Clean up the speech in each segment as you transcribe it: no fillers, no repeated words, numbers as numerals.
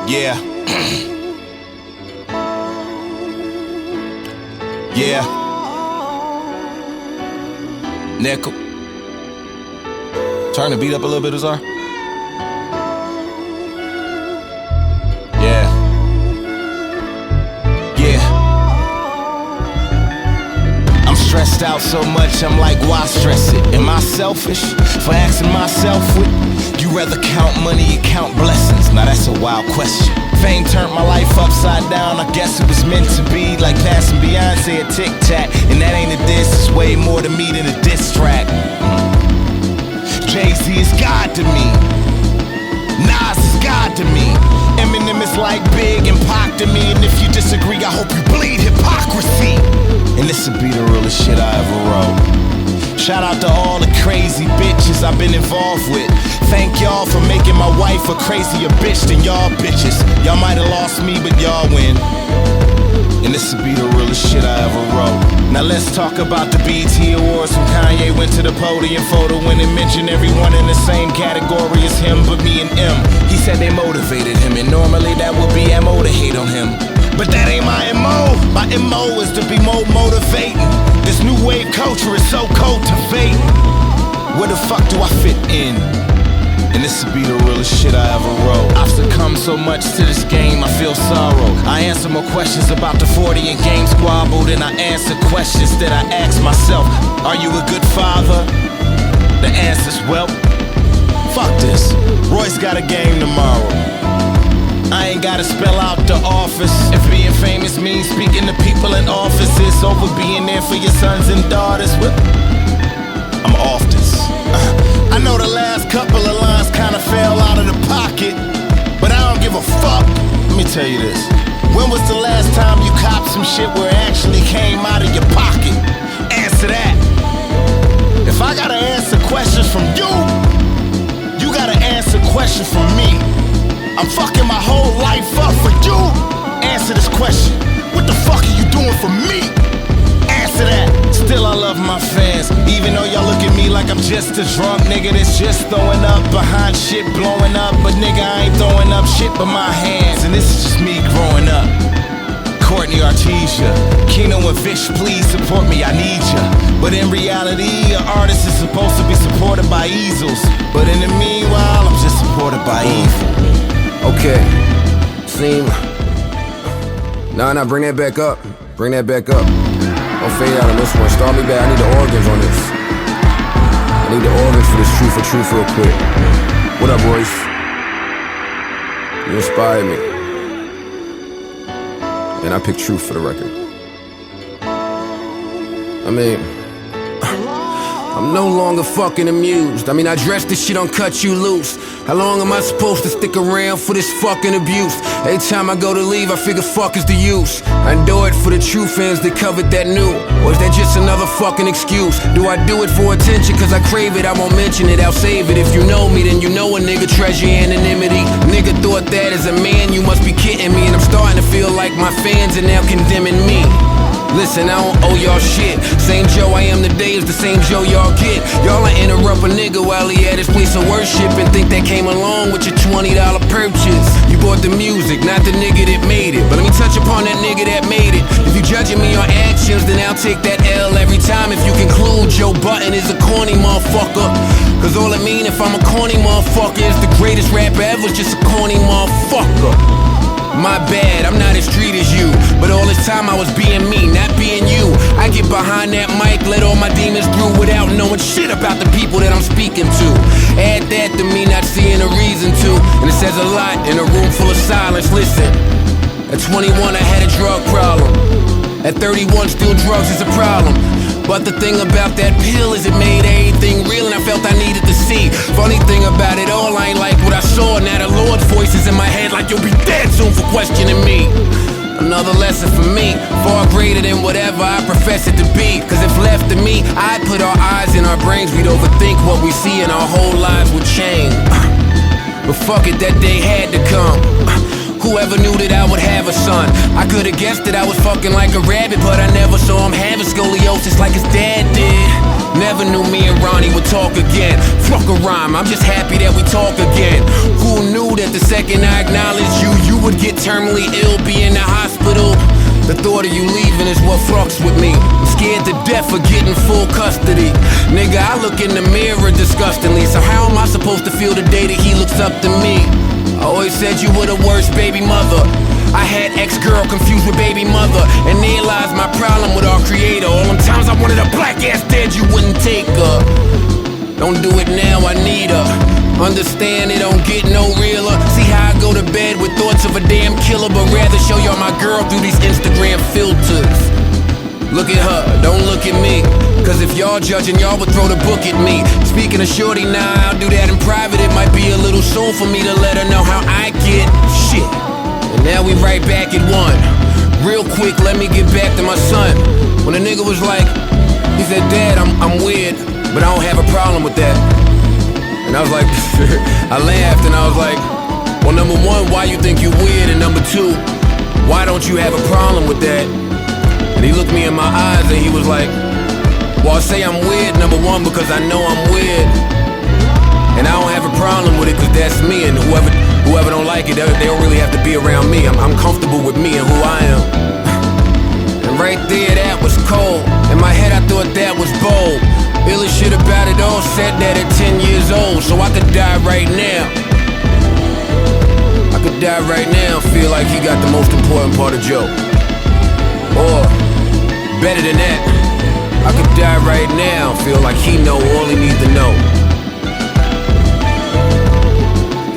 Yeah. Yeah. Nickel. Turn the beat up a little bit, Azar. Yeah. Yeah. I'm stressed out so much, I'm like, why stress it? Am I selfish for asking myself what? You rather count money or count blessings? Now that's a wild question. Fame turned my life upside down, I guess it was meant to be. Like passing Beyonce a Tic Tac, and that ain't a diss, it's way more to me than a diss track. Jay-Z is God to me, Nas is God to me, Eminem is like Big and Pac to me. And if you disagree, I hope you bleed hypocrisy. And this'll be the realest shit I ever wrote. Shout out to all the crazy bitches I've been involved with. Thank y'all for making my wife a crazier bitch than y'all bitches. Y'all might've lost me, but y'all win. And this'll be the realest shit I ever wrote. Now let's talk about the BET Awards when Kanye went to the podium photo when it mentioned everyone in the same category as him but me and M. He said they motivated him, and normally that would be MO to hate on him. But that ain't my MO. My MO is to be more motivating. This new wave culture is so cultivating. Where the fuck do I fit in? And this'll be the realest shit I ever wrote. I've succumbed so much to this game, I feel sorrow. I answer more questions about the 40 and game squabble than I answer questions that I ask myself. Are you a good father? The answer's well, fuck this. Royce got a game tomorrow. I ain't gotta spell out the office. If being famous means speaking to people in offices over being there for your sons and daughters, well, I'm off this. I know the last couple of lines kinda fell out of the pocket, but I don't give a fuck. Let me tell you this. When was the last time you copped some shit where it actually came out of your pocket? Answer that. If I gotta answer questions from you, you gotta answer questions from me. I'm fucking my whole life up for you. Answer this question. What the fuck are you doing for me? Answer that. Still I love my fans, even though y'all look at me like I'm just a drunk nigga that's just throwing up behind shit blowing up. But nigga, I ain't throwing up shit but my hands, and this is just me growing up. Courtney Artesia, Keno and Fish, please support me, I need ya. But in reality, an artist is supposed to be supported by easels. But in the meanwhile, I'm just supported by evil. Okay, seem. Nah, bring that back up. Bring that back up. Don't fade out on this one. Start me back. I need the organs on this. I need the organs for this truth real quick. What up, Royce? You inspired me. And I picked truth for the record. I mean, I'm no longer fucking amused. I mean, I dress this shit on Cut You Loose. How long am I supposed to stick around for this fucking abuse? Every time I go to leave, I figure fuck is the use. I do it for the true fans that covered that new. Or is that just another fucking excuse? Do I do it for attention cause I crave it? I won't mention it, I'll save it. If you know me, then you know a nigga treasure anonymity. Nigga thought that as a man, you must be kidding me. And I'm starting to feel like my fans are now condemning me. Listen, I don't owe y'all shit. Same Joe I am today is the same Joe y'all get. Y'all interrupt a nigga while he at his place of worship and think that came along with your $20 purchase. You bought the music, not the nigga that made it. But let me touch upon that nigga that made it. If you judging me on actions, then I'll take that L every time. If you conclude Joe Budden is a corny motherfucker, cause all it mean if I'm a corny motherfucker is the greatest rapper ever, just a corny motherfucker. My bad, I'm not as street as you, but all this time I was being me, not being you. I get behind that mic, let all my demons through without knowing shit about the people that I'm speaking to. Add that to me not seeing a reason to, and it says a lot in a room full of silence. Listen, at 21 I had a drug problem. At 31 still drugs is a problem. But the thing about that pill is it made everything real, and I felt I needed to see. Funny thing about it all, I ain't like what I saw. Now the Lord's voice is in my head like you'll be dead soon for questioning me. Another lesson for me, far greater than whatever I profess it to be. Cause if left to me, I'd put our eyes in our brains. We'd overthink what we see and our whole lives would change. But fuck it, that day had to come. Whoever knew that I would have a son? I could've guessed that I was fucking like a rabbit, but I never saw him having scoliosis like his dad did. Never knew me and Ronnie would talk again. struck a rhyme. I'm just happy that we talk again. Who knew that the second I acknowledged you, you would get terminally ill, be in the hospital? The thought of you leaving is what fucks with me. I'm scared to death of getting full custody. Nigga, I look in the mirror disgustingly. So how am I supposed to feel the day that he looks up to me? I always said you were the worst baby mother. I had ex-girl confused with baby mother. And there lies my problem with our creator. All them times I wanted a black ass dead, you wouldn't take her. Don't do it now, I need her. Understand it don't get no realer. See how I go to bed with thoughts of a damn killer, but rather show y'all my girl through these Instagram filters. Look at her, don't look at me. Cause if y'all judging, y'all would throw the book at me. Speaking of shorty, nah, I'll do that in private. It might be a little soon for me to let her know how I get shit. And now we right back at one. Real quick, let me get back to my son. When a nigga was like, he said, Dad, I'm weird, but I don't have a problem with that. And I was like, I laughed and I was like, well, number one, why you think you weird? And number two, why don't you have a problem with that? And he looked me in my eyes and he was like, well, I say I'm weird, number one, because I know I'm weird. And I don't have a problem with it because that's me. And whoever don't like it, they don't really have to be around me. I'm comfortable with me and who I am. And right there, that was cold. In my head, I thought that was bold. Illest shit about it all, said that at 10 years old. So I could die right now. I could die right now and feel like he got the most important part of Joe. Or, better than that, I could die right now and feel like he know all he needs to know.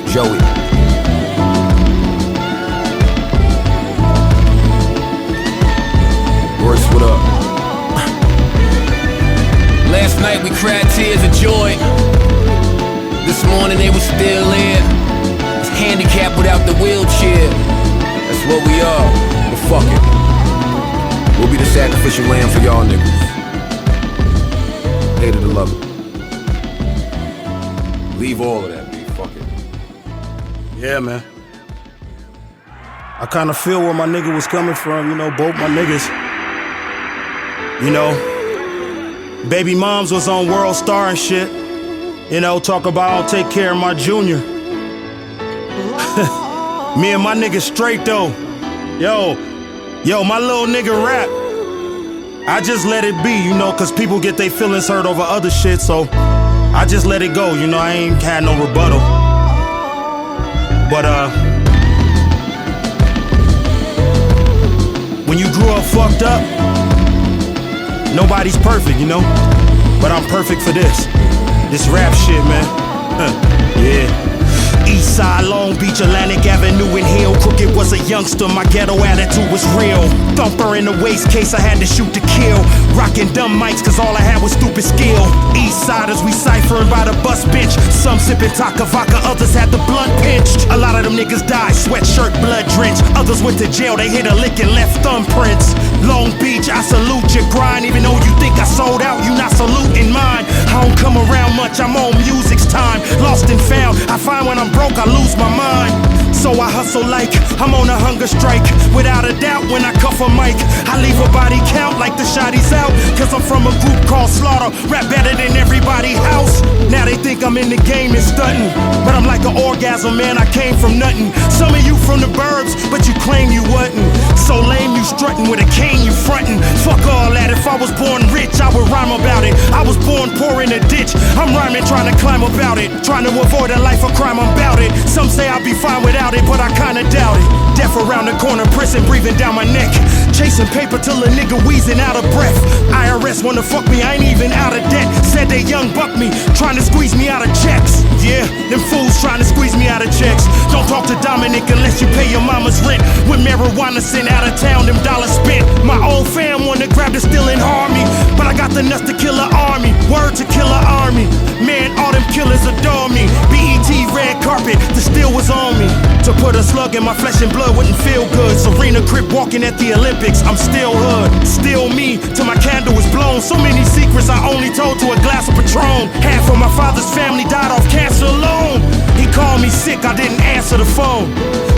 Joey. Royce, what up? Last night we cried tears of joy. This morning they were still there. It's handicapped without the wheelchair. That's what we are, but fuck it. We'll be the sacrificial lamb for y'all niggas. Hated to love it. Leave all of that, B, fuck it. Yeah, man. I kinda feel where my nigga was coming from, you know, both my niggas. You know, baby moms was on World Star and shit. You know, talk about I'll take care of my junior. Me and my nigga straight though. Yo, my little nigga rap. I just let it be, you know, cause people get their feelings hurt over other shit, so I just let it go, you know, I ain't had no rebuttal. But when you grew up fucked up, nobody's perfect, you know? But I'm perfect for this rap shit, man. Yeah. Eastside, Long Beach, Atlantic Avenue and Hill. Crooked was a youngster, my ghetto attitude was real. Thumper in the waist case, I had to shoot to kill. Rocking dumb mics, cause all I had was stupid skill. Eastsiders, we ciphering by the bus bench. Some sipping taka vodka, others had the blunt pinched. A lot of them niggas died, sweatshirt, blood drenched. Others went to jail, they hit a lick and left thumbprints. Long Beach, I salute your grind. Even though you think I sold out, you not saluting mine. I don't come around much, I'm on music's time. Lost and found, I find when I'm broke, I lose my mind. So I hustle like I'm on a hunger strike. Without a doubt, when I cuff a mic, I leave a body count like the shotty's out. Cause I'm from a group called Slaughter, rap better than everybody's house. Now they think I'm in the game and stunting, but I'm like an orgasm, man, I came from nothing. Some of you from the burbs, but you claim you wasn't. So lame, you strutting with a cane, you frontin'. Fuck all that, if I was born rich, I would rhyme about it. I was born poor in a ditch, I'm rhyming trying to climb about it. Trying to avoid a life of crime, I'm bout it. Some say I'll be fine without it, but I kinda doubt it. Death around the corner, prison breathing down my neck. Chasing paper till a nigga wheezing out of breath. IRS wanna fuck me, I ain't even out of debt. Said they young buck me, trying to squeeze me out of checks. Yeah, them fools trying to squeeze me out of checks. Don't talk to Dominic unless you pay your mama's rent. With marijuana sent out of town, them dollars spent. My old fam wanna grab the still and harm me, but I got the nuts to kill an army. Word to kill an army. Man, all them killers adore me. BET red carpet, the steel was on me. To put a slug in my flesh and blood wouldn't feel good. Serena Crip walking at the Olympics, I'm still hood. Still me, till my candle was blown. So many secrets I only told to a glass of Patron. Half of my father's family died off cancer alone. He called me sick, I didn't answer the phone.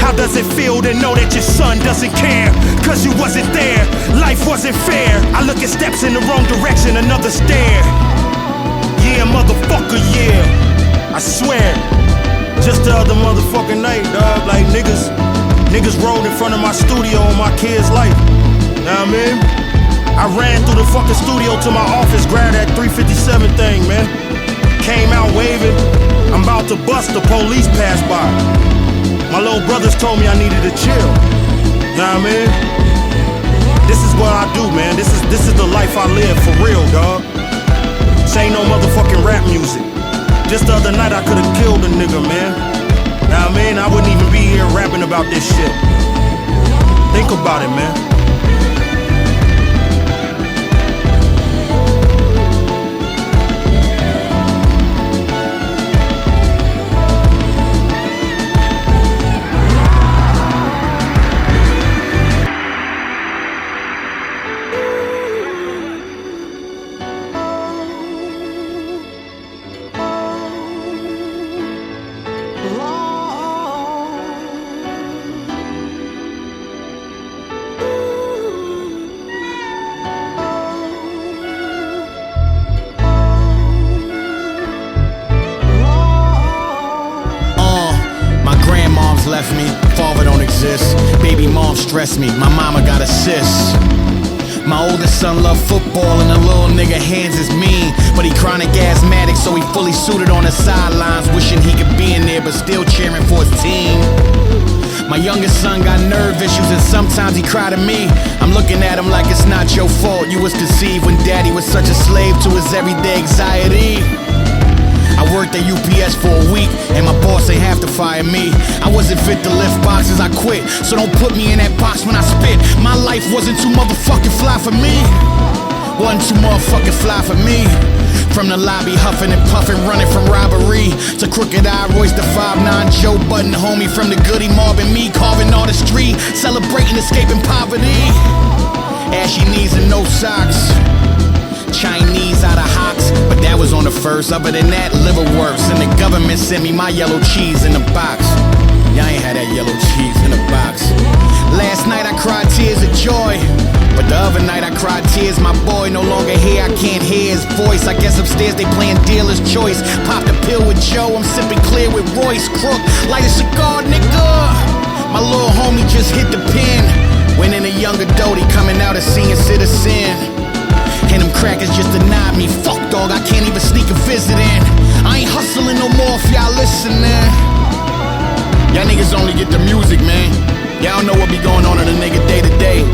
How does it feel to know that your son doesn't care? Cause you wasn't there, life wasn't fair. I look at steps in the wrong direction, another stare. Yeah, motherfucker, yeah. I swear, just the other motherfucking night, dog, like niggas rolled in front of my studio on my kid's life. Know what I mean? I ran through the fucking studio to my office, grabbed that 357 thing, man. Came out waving. I'm about to bust, the police passed by. My little brothers told me I needed to chill. Know what I mean? This is what I do, man. This is the life I live, for real, dog. This ain't no motherfucking rap music. Just the other night I could've killed a nigga, man. Know what I mean? I wouldn't even be here rapping about this shit. Think about it, man. Left me, father don't exist. Baby mom stressed me, my mama got assists. My oldest son love football and the little nigga hands is mean, but he chronic asthmatic, so he fully suited on the sidelines, wishing he could be in there but still cheering for his team. My youngest son got nerve issues and sometimes he cry to me. I'm looking at him like it's not your fault. You was deceived when daddy was such a slave to his everyday anxiety. I worked at UPS for a week, and my boss ain't have to fire me. I wasn't fit to lift boxes, I quit. So don't put me in that box when I spit. My life wasn't too motherfucking fly for me. Wasn't too motherfucking fly for me. From the lobby, huffing and puffing, running from robbery, to Crooked Eye, Royce the 5'9", Joe Budden, homie from the Goody Mob, and me carving all the street, celebrating escaping poverty. Ashy knees and no socks. Chinese out of Hawks, but that was on the first. Other than that, liverwurst, and the government sent me my yellow cheese in a box. Y'all ain't had that yellow cheese in a box. Last night I cried tears of joy, but the other night I cried tears. My boy no longer here, I can't hear his voice. I guess upstairs they playing dealer's choice. Popped a pill with Joe, I'm sipping clear with Royce. Crook, light a cigar, nigga. My little homie just hit the pen. Went in a younger Doty, coming out a senior citizen. And them crackers just denied me. Fuck dog, I can't even sneak a visit in. I ain't hustling no more if y'all listening. Y'all niggas only get the music, man. Y'all don't know what be going on in a nigga day to day.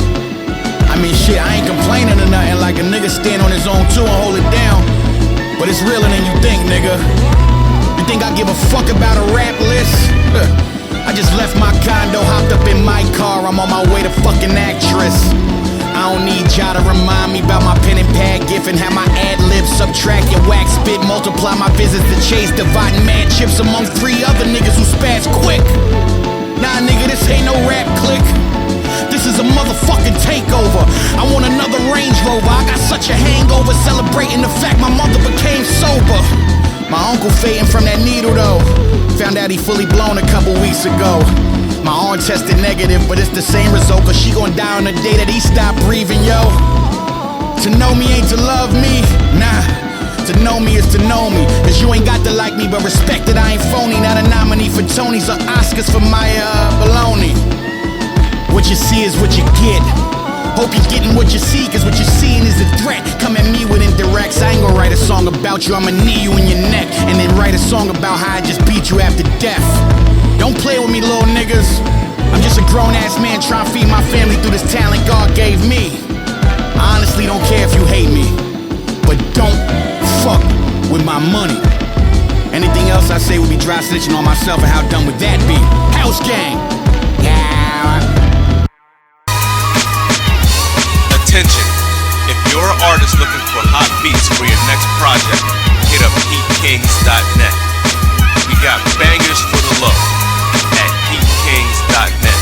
I mean shit, I ain't complaining or nothing. Like a nigga stand on his own too and hold it down. But it's realer than you think, nigga. You think I give a fuck about a rap list? I just left my condo, hopped up in my car. I'm on my way to fucking actress. I don't need y'all to remind me about my pen and pad gift and how my ad-libs subtract your wax spit, multiply my visits to Chase, dividing mad chips among 3 other niggas who spaz quick. Nah, nigga, this ain't no rap click. This is a motherfucking takeover. I want another Range Rover. I got such a hangover celebrating the fact my mother became sober. My uncle fading from that needle though. Found out he fully blown a couple weeks ago. My aunt tested negative, but it's the same result, cause she gon' die on the day that he stopped breathing, yo. To know me ain't to love me, nah. To know me is to know me, cause you ain't got to like me, but respect that I ain't phony. Not a nominee for Tonys or Oscars for my baloney. What you see is what you get. Hope you're getting what you see, cause what you're seeing is a threat. Come at me with indirects, I ain't gonna write a song about you, I'ma knee you in your neck, and then write a song about how I just beat you after death. Don't play with me, little niggas. I'm just a grown-ass man trying to feed my family through this talent God gave me. I honestly don't care if you hate me, but don't fuck with my money. Anything else I say would be dry snitching on myself, and how dumb would that be? House gang! Yeah. Attention, if you're an artist looking for hot beats for your next project, hit up heatkings.net. We got bangers for the low at heatkings.net.